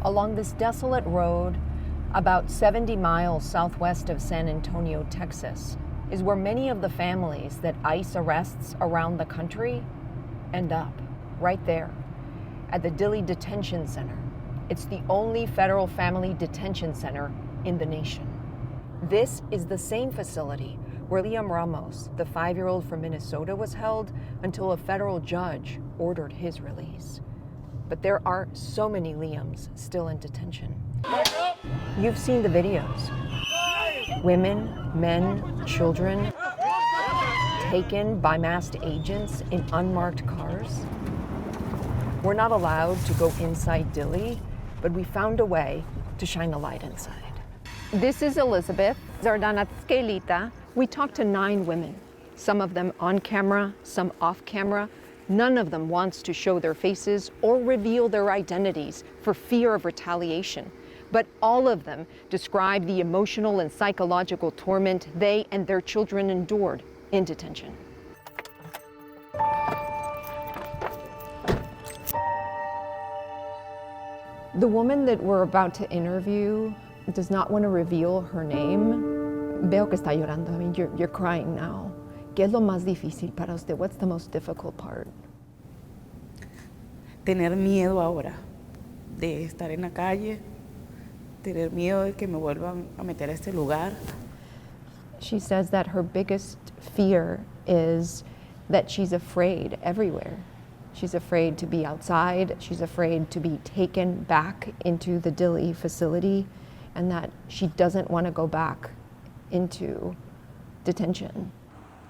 Along this desolate road, about 70 miles southwest of San Antonio, Texas, is where many of the families that ICE arrests around the country end up, right there, at the Dilley Detention Center. It's the only federal family detention center in the nation. This is the same facility where Liam Ramos, the 5-year-old from Minnesota, was held until a federal judge ordered his release. But there are so many Liams still in detention. You've seen the videos. Women, men, children taken by masked agents in unmarked cars. We're not allowed to go inside Dilley, but we found a way to shine a light inside. This is Elizabeth Zardanatskelita. We talked to 9 women, some of them on camera, some off camera. None of them wants to show their faces or reveal their identities for fear of retaliation. But all of them describe the emotional and psychological torment they and their children endured in detention. The woman that we're about to interview does not want to reveal her name. Veo que está llorando. I mean, you're crying now. ¿Qué es lo más difícil para usted? What's the most difficult part? Tener miedo ahora de estar en la calle, tener miedo de que me vuelvan a meter a este lugar. She says that her biggest fear is that she's afraid everywhere. She's afraid to be outside, she's afraid to be taken back into the Dilley facility, and that she doesn't want to go back into detention.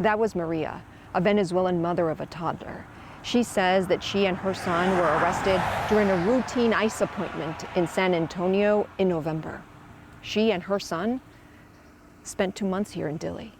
That was Maria, a Venezuelan mother of a toddler. She says that she and her son were arrested during a routine ICE appointment in San Antonio in November. She and her son spent 2 months here in Dilley.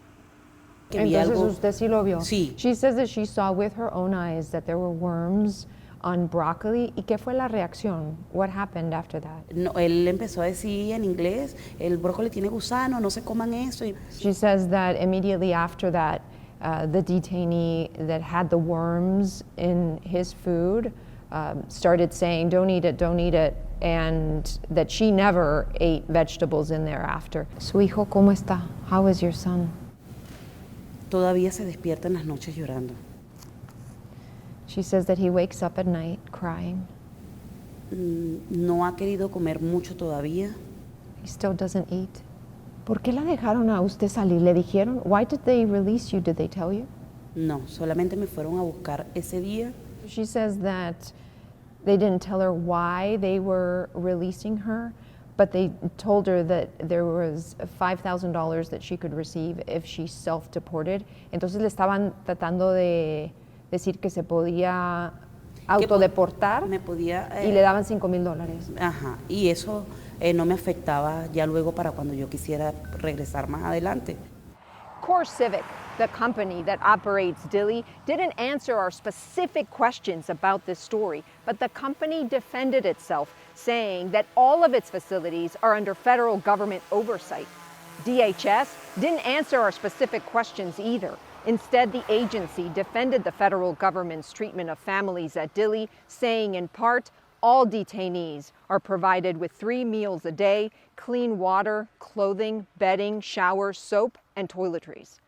Entonces usted sí lo vio. Sí. She says that she saw with her own eyes that there were worms on broccoli. ¿Y qué fue la reacción? What happened after that? No, él empezó a decir en inglés, el brócoli tiene gusano, no se coman eso. She says that immediately after that, the detainee that had the worms in his food started saying, don't eat it, and that she never ate vegetables in there after. Su hijo, ¿cómo está? How is your son? Todavía se despierta en las noches llorando. She says that he wakes up at night crying. No ha querido comer mucho todavía. He still doesn't eat. ¿Por qué la dejaron a usted salir? ¿Le dijeron? Why did they release you? Did they tell you? No, solamente me fueron a buscar ese día. She says that they didn't tell her why they were releasing her, but they told her that there was $5,000 that she could receive if she self-deported. Entonces le estaban tratando de decir que se podía autodeportar y le daban $5,000. Ajá, y eso no me afectaba ya luego para cuando yo quisiera regresar más adelante. CoreCivic, the company that operates Dilley, didn't answer our specific questions about this story, but the company defended itself, saying that all of its facilities are under federal government oversight. DHS didn't answer our specific questions either. Instead, the agency defended the federal government's treatment of families at Dilley, saying in part, all detainees are provided with 3 meals a day, clean water, clothing, bedding, showers, soap, and toiletries.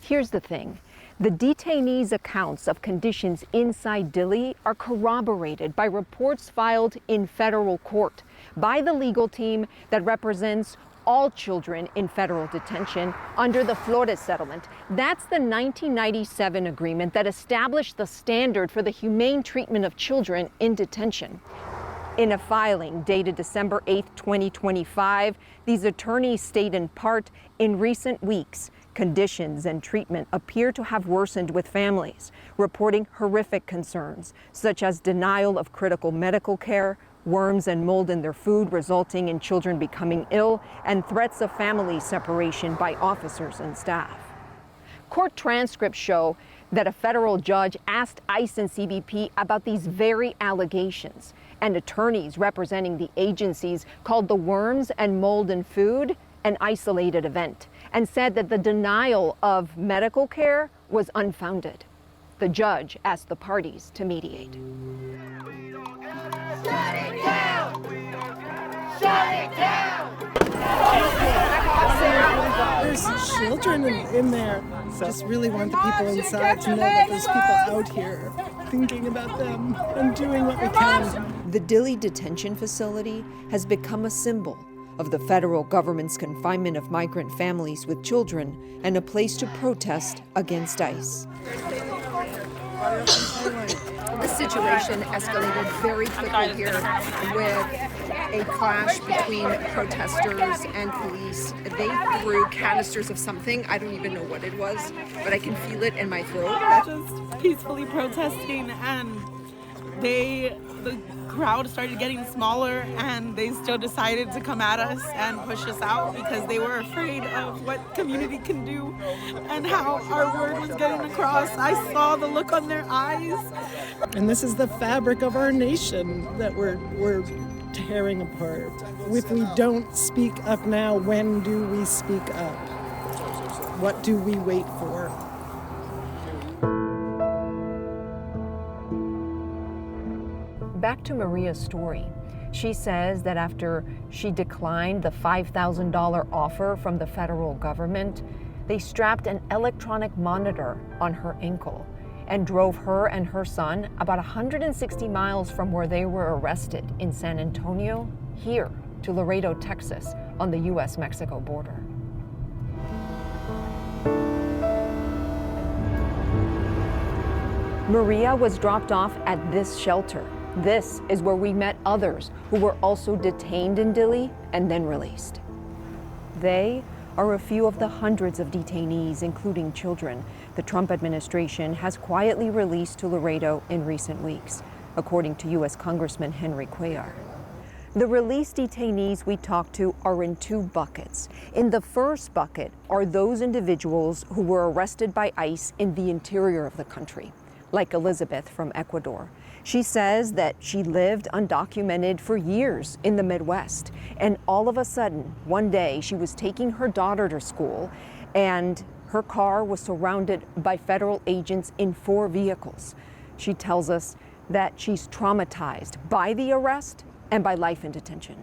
Here's the thing. The detainees' accounts of conditions inside Dilley are corroborated by reports filed in federal court by the legal team that represents all children in federal detention under the Flores Settlement. That's the 1997 agreement that established the standard for the humane treatment of children in detention. In a filing dated December 8, 2025, these attorneys state in part, in recent weeks, conditions and treatment appear to have worsened with families, reporting horrific concerns, such as denial of critical medical care, worms and mold in their food resulting in children becoming ill, and threats of family separation by officers and staff. Court transcripts show that a federal judge asked ICE and CBP about these very allegations, and attorneys representing the agencies called the worms and mold in food an isolated event, and said that the denial of medical care was unfounded. The judge asked the parties to mediate. Shut it down! There's children in there. Just really want the people inside to know that there's people out here thinking about them and doing what we can. The Dilley detention facility has become a symbol of the federal government's confinement of migrant families with children and a place to protest against ICE. The situation escalated very quickly here with a clash between protesters and police. They threw canisters of something. I don't even know what it was, but I can feel it in my throat. Just peacefully protesting, and the crowd started getting smaller, and they still decided to come at us and push us out because they were afraid of what community can do and how our word was getting across. I saw the look on their eyes. And this is the fabric of our nation that we're tearing apart. If we don't speak up now, when do we speak up? What do we wait for? Back to Maria's story. She says that after she declined the $5,000 offer from the federal government, they strapped an electronic monitor on her ankle and drove her and her son about 160 miles from where they were arrested in San Antonio, here to Laredo, Texas, on the US-Mexico border. Maria was dropped off at this shelter. This is where we met others who were also detained in Dilley and then released. They are a few of the hundreds of detainees, including children, the Trump administration has quietly released to Laredo in recent weeks, according to U.S. Congressman Henry Cuellar. The released detainees we talked to are in two buckets. In the first bucket are those individuals who were arrested by ICE in the interior of the country, like Elizabeth from Ecuador. She says that she lived undocumented for years in the Midwest, and all of a sudden, one day, she was taking her daughter to school, and her car was surrounded by federal agents in 4 vehicles. She tells us that she's traumatized by the arrest and by life in detention.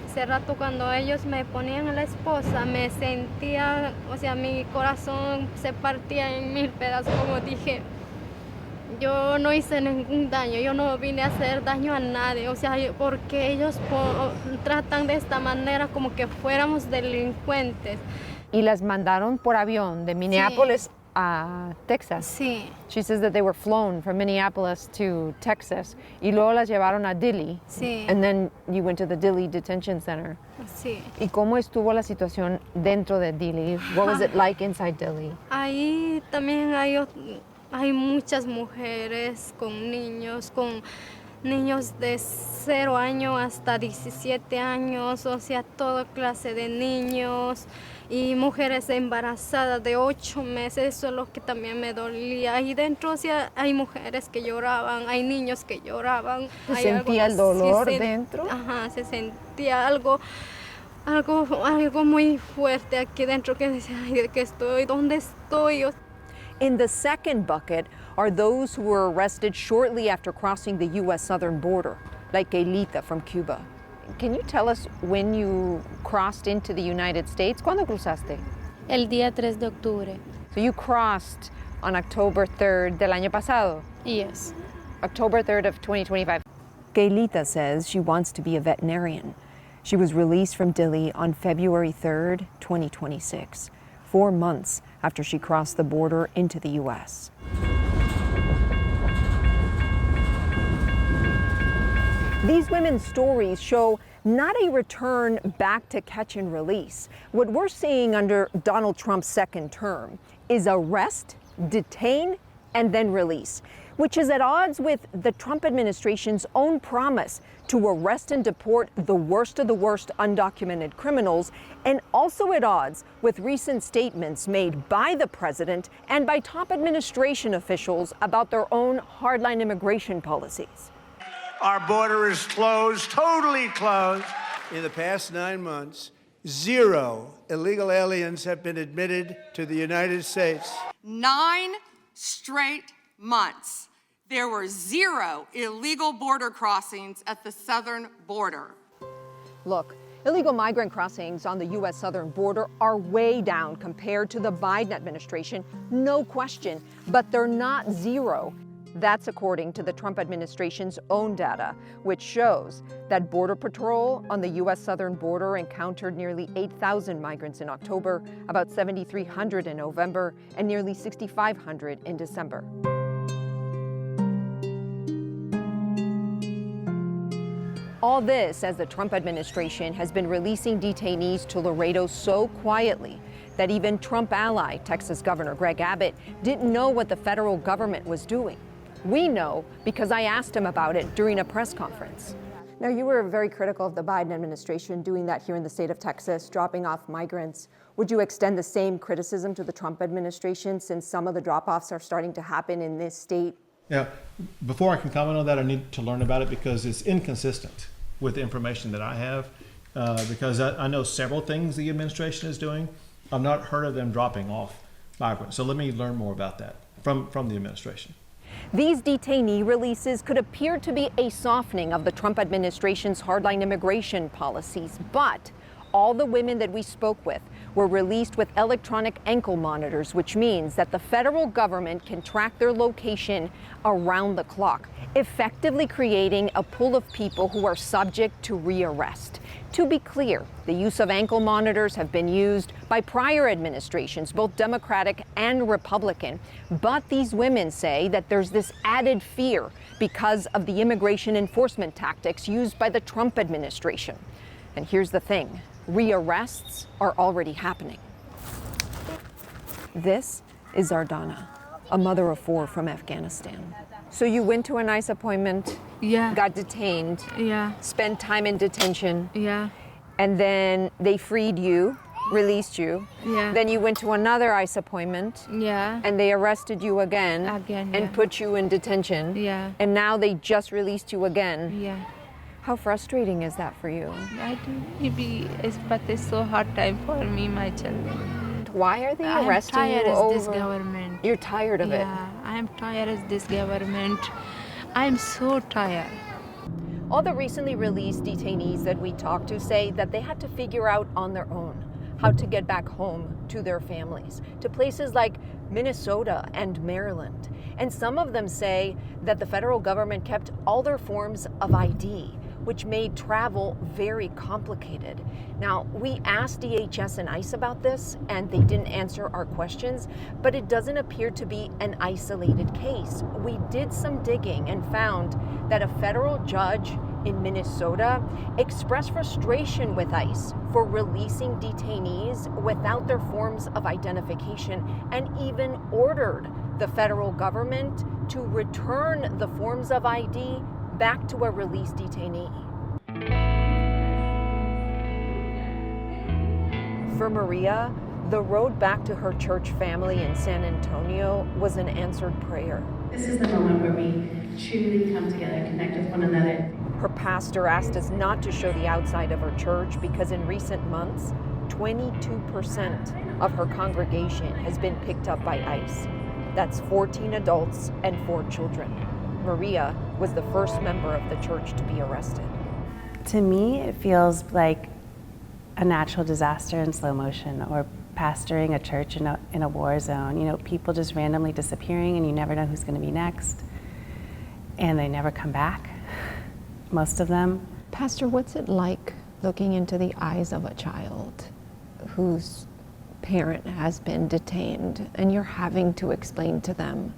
Hace rato cuando ellos me ponían a la esposa, me sentía, o sea, mi corazón se partía en 1000 pedazos, como dije. Yo no hice ningún daño, yo no vine a hacer daño a nadie, o sea, porque ellos tratan de esta manera como que fuéramos delincuentes. Y las mandaron por avión de Minneapolis a Texas. Sí. She says that they were flown from Minneapolis to Texas y luego las llevaron a Dilley. Sí. And then you went to the Dilley Detention Center. Sí. ¿Y cómo estuvo la situación dentro de Dilley? What was it like inside Dilley? Ahí también hay muchas mujeres con niños de 0 años hasta 17 años, o sea, toda clase de niños y mujeres embarazadas de 8 meses, eso es lo que también me dolía. Ahí dentro, o sea, hay mujeres que lloraban, hay niños que lloraban. ¿Se sentía el dolor dentro? Ajá, se sentía algo muy fuerte aquí dentro que decía, ay, ¿de qué estoy? ¿Dónde estoy? In the second bucket are those who were arrested shortly after crossing the U.S. southern border, like Keilita from Cuba. Can you tell us when you crossed into the United States? ¿Cuándo cruzaste? El día 3 de octubre. So you crossed on October 3rd del año pasado? Yes. October 3rd of 2025. Keilita says she wants to be a veterinarian. She was released from Dilley on February 3rd, 2026, 4 months after she crossed the border into the U.S. These women's stories show not a return back to catch and release. What we're seeing under Donald Trump's second term is arrest, detain, and then release, which is at odds with the Trump administration's own promise to arrest and deport the worst of the worst undocumented criminals, and also at odds with recent statements made by the president and by top administration officials about their own hardline immigration policies. Our border is closed, totally closed. In the past 9 months, 0 illegal aliens have been admitted to the United States. 9 straight months. There were 0 illegal border crossings at the southern border. Look, Illegal migrant crossings on the U.S. southern border are way down compared to the Biden administration, no question, but they're not zero. That's according to the Trump administration's own data, which shows that Border Patrol on the U.S. southern border encountered nearly 8,000 migrants in October, about 7,300 in November, and nearly 6,500 in December. All this as the Trump administration has been releasing detainees to Laredo so quietly that even Trump ally, Texas Governor Greg Abbott, didn't know what the federal government was doing. We know because I asked him about it during a press conference. Now, you were very critical of the Biden administration doing that here in the state of Texas, dropping off migrants. Would you extend the same criticism to the Trump administration since some of the drop-offs are starting to happen in this state? Yeah, before I can comment on that, I need to learn about it because it's inconsistent with the information that I have. Because I know several things the administration is doing. I've not heard of them dropping off migrants. So let me learn more about that from the administration. These detainee releases could appear to be a softening of the Trump administration's hardline immigration policies, but all the women that we spoke with were released with electronic ankle monitors, which means that the federal government can track their location around the clock, effectively creating a pool of people who are subject to rearrest. To be clear, the use of ankle monitors have been used by prior administrations, both Democratic and Republican. But these women say that there's this added fear because of the immigration enforcement tactics used by the Trump administration. And here's the thing, rearrests are already happening. This is Zardana, a mother of 4 from Afghanistan. So you went to an ICE appointment, Yeah. got detained, Yeah. spent time in detention, Yeah. and then they freed you, released you. Yeah. Then you went to another ICE appointment, Yeah. and they arrested you again, Again, and yeah. put you in detention. Yeah. And now they just released you again. Yeah. How frustrating is that for you? I don't maybe but it's so hard time for me, my children. Why are they I'm arresting you tired of this over? government. You're tired of it. Yeah, I'm tired of this government. I'm so tired. All the recently released detainees that we talked to say that they had to figure out on their own how to get back home to their families, to places like Minnesota and Maryland. And some of them say that the federal government kept all their forms of ID, which made travel very complicated. Now, we asked DHS and ICE about this, and they didn't answer our questions, but it doesn't appear to be an isolated case. We did some digging and found that a federal judge in Minnesota expressed frustration with ICE for releasing detainees without their forms of identification, and even ordered the federal government to return the forms of ID back to a released detainee. For Maria, the road back to her church family in San Antonio was an answered prayer. This is the moment where we truly come together, connect with one another. Her pastor asked us not to show the outside of her church because in recent months, 22% of her congregation has been picked up by ICE. That's 14 adults and 4 children. Maria was the first member of the church to be arrested. To me, it feels like a natural disaster in slow motion, or pastoring a church in a war zone. You know, people just randomly disappearing and you never know who's going to be next. And they never come back, most of them. Pastor, what's it like looking into the eyes of a child whose parent has been detained and you're having to explain to them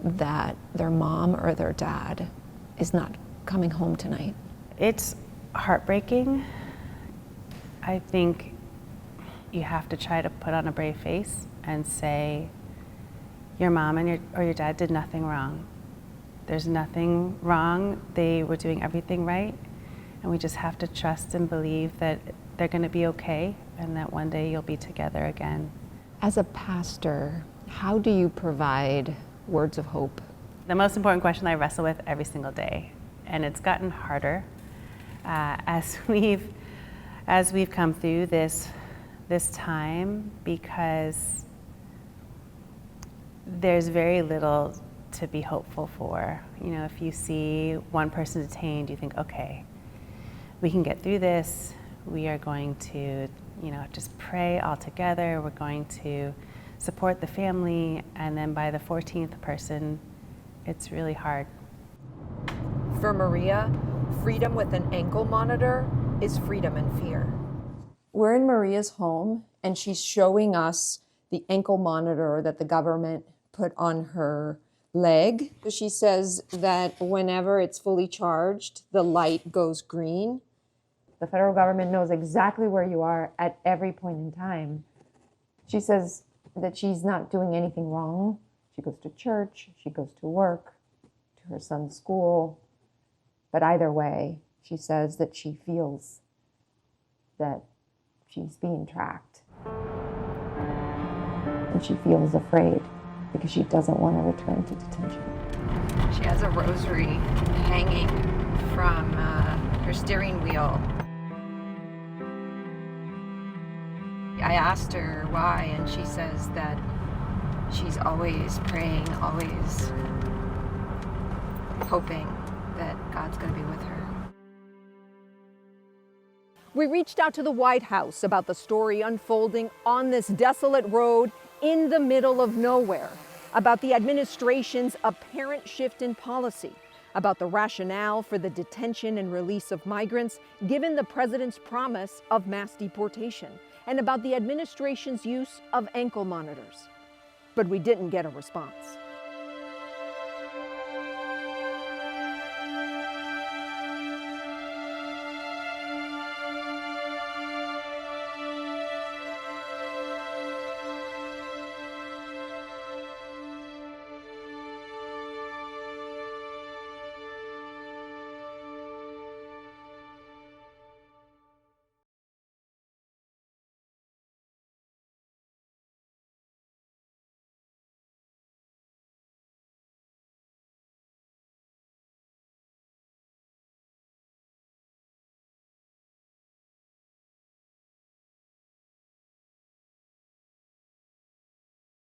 that their mom or their dad is not coming home tonight? It's heartbreaking. I think you have to try to put on a brave face and say, your mom and your dad did nothing wrong. There's nothing wrong. They were doing everything right. And we just have to trust and believe that they're going to be okay and that one day you'll be together again. As a pastor, how do you provide words of hope? The most important question I wrestle with every single day, and it's gotten harder as we've come through this time, because there's very little to be hopeful for. You know, if you see one person detained, you think, okay, we can get through this. We are going to, just pray all together. We're going to support the family, and then by the 14th person, it's really hard. For Maria, freedom with an ankle monitor is freedom in fear. We're in Maria's home, and she's showing us the ankle monitor that the government put on her leg. She says that whenever it's fully charged, the light goes green. The federal government knows exactly where you are at every point in time. She says that she's not doing anything wrong. She goes to church, she goes to work, to her son's school. But either way, she says that she feels that she's being tracked. And she feels afraid because she doesn't want to return to detention. She has a rosary hanging from her steering wheel. I asked her why, and she says that she's always praying, always hoping that God's going to be with her. We reached out to the White House about the story unfolding on this desolate road in the middle of nowhere, about the administration's apparent shift in policy, about the rationale for the detention and release of migrants given the president's promise of mass deportation, and about the administration's use of ankle monitors. But we didn't get a response.